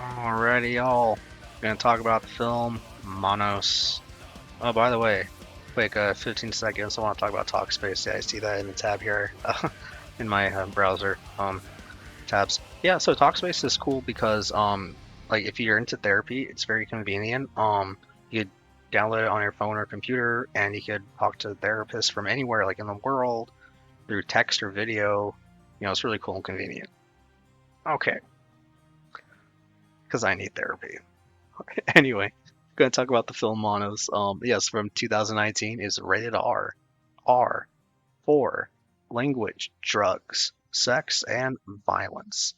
Alrighty, y'all. Gonna talk about the film Monos. Oh, by the way, quick 15 seconds. I want to talk about Talkspace. Yeah, I see that in the tab here in my browser tabs. Yeah, so Talkspace is cool because like if you're into therapy, it's very convenient. You could download it on your phone or computer, and you could talk to therapists from anywhere, like in the world, through text or video. It's really cool and convenient. Okay, because I need therapy. Anyway, going to talk about the film Monos. Yes, from 2019 is rated R. R for language, drugs, sex, and violence.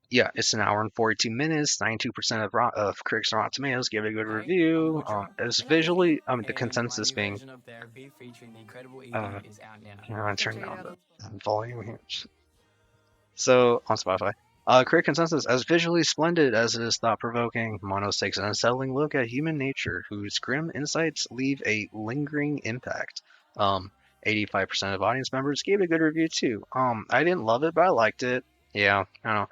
Yeah, it's an hour and 42 minutes. 92% of critics on Rotten Tomatoes give it a good Hi, I'm review. Audra, It's therapist, visually, the and my consensus new being, version of therapy featuring the incredible Evie uh, is out now. I'm Go turning check it down out. the volume here. So on Spotify, critic consensus: as visually splendid as it is thought-provoking, Monos takes an unsettling look at human nature, whose grim insights leave a lingering impact. 85% of audience members gave it a good review too. I didn't love it, but I liked it. Yeah, I don't know.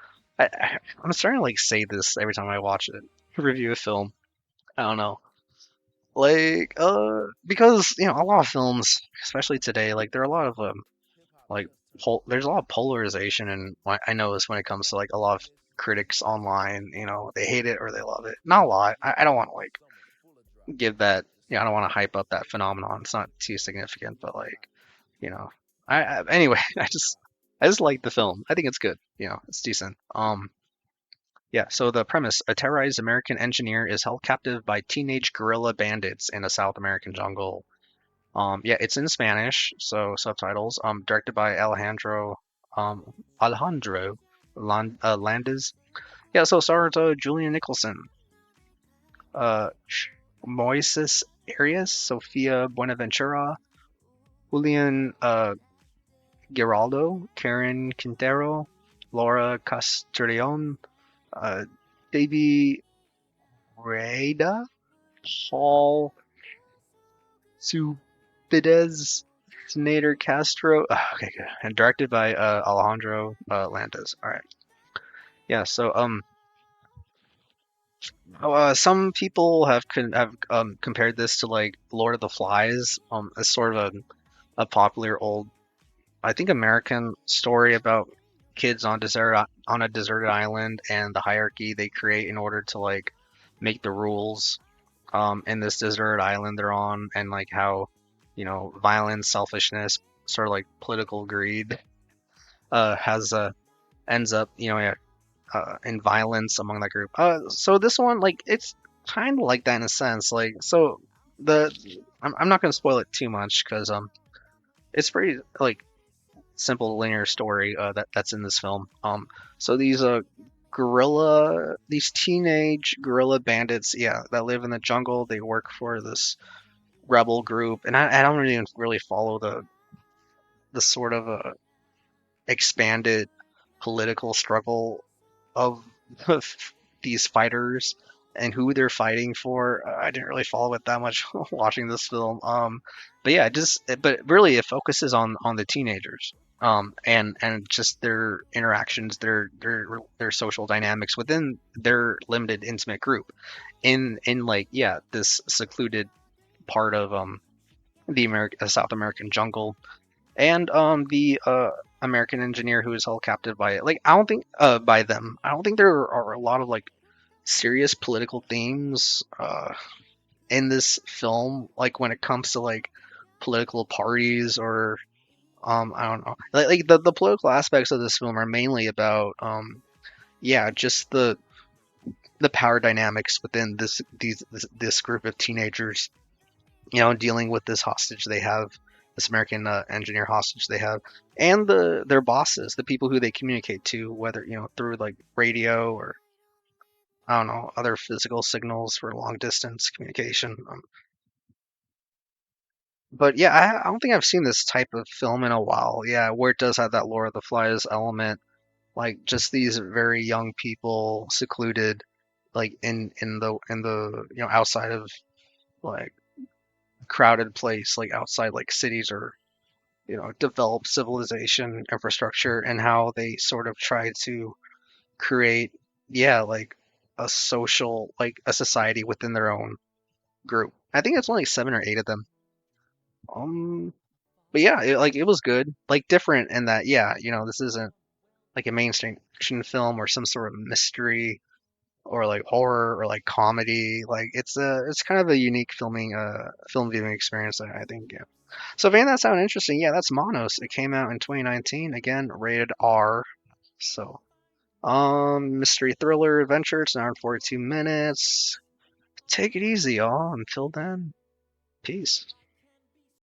I'm starting to like say this every time I watch it, review a film. I don't know, like because a lot of films, especially today, like there are a lot of like there's a lot of polarization, and I notice when it comes to like a lot of critics online, they hate it or they love it. Not a lot. I don't want to like give that. I don't want to hype up that phenomenon. It's not too significant, but like you know, anyway, I just like the film. I think it's good. It's decent. Yeah. So the premise: a terrorized American engineer is held captive by teenage guerrilla bandits in a South American jungle. Yeah, it's in Spanish, so subtitles. Directed by um, Alejandro Landes. Yeah, so stars Julian Nicholson, Moises Arias, Sofia Buenaventura, Julian Giraldo, Karen Quintero, Laura Castrillon, uh, Davy Rada, Paul Subidez, Nader Castro. Okay, good. And directed by Alejandro Landes. All right. Yeah. So some people have compared this to like Lord of the Flies. As sort of a popular old, I think, American story about kids on a deserted island and the hierarchy they create in order to like make the rules in this deserted island they're on, and like how violence, selfishness, sort of like political greed has ends up yeah, in violence among that group. So this one, like, it's kind of like that in a sense. Like, so the I'm not gonna spoil it too much because it's pretty like simple linear story that's in this film. So these teenage gorilla bandits, yeah, that live in the jungle. They work for this rebel group, and I don't even really follow the sort of expanded political struggle of these fighters and who they're fighting for. I didn't really follow it that much watching this film. But yeah, but really it focuses on the teenagers. And just their interactions, their social dynamics within their limited intimate group, in like yeah this secluded part of the South American jungle, and the American engineer who is held captive by it. Like I don't think by them. I don't think there are a lot of like serious political themes in this film. Like when it comes to like political parties or I don't know. Like the political aspects of this film are mainly about yeah just the power dynamics within this group of teenagers, dealing with this hostage they have, this American engineer hostage they have, and their bosses, the people who they communicate to, whether through like radio or I don't know other physical signals for long distance communication. But yeah, I don't think I've seen this type of film in a while. Yeah, where it does have that Lord of the Flies element, like just these very young people secluded, like in the outside of like crowded place, like outside like cities or developed civilization infrastructure, and how they sort of try to create, yeah, like a social, like a society within their own group. I think it's only like 7 or 8 of them. Um, but yeah, it was good, like different in that, yeah, this isn't like a mainstream action film or some sort of mystery or like horror or like comedy. Like it's kind of a unique film viewing experience, I think. Yeah. So Van, that sounded interesting. Yeah, that's Monos. It came out in 2019. Again, rated R. So mystery thriller adventure. It's an hour and 42 minutes. Take it easy, y'all. Until then, peace.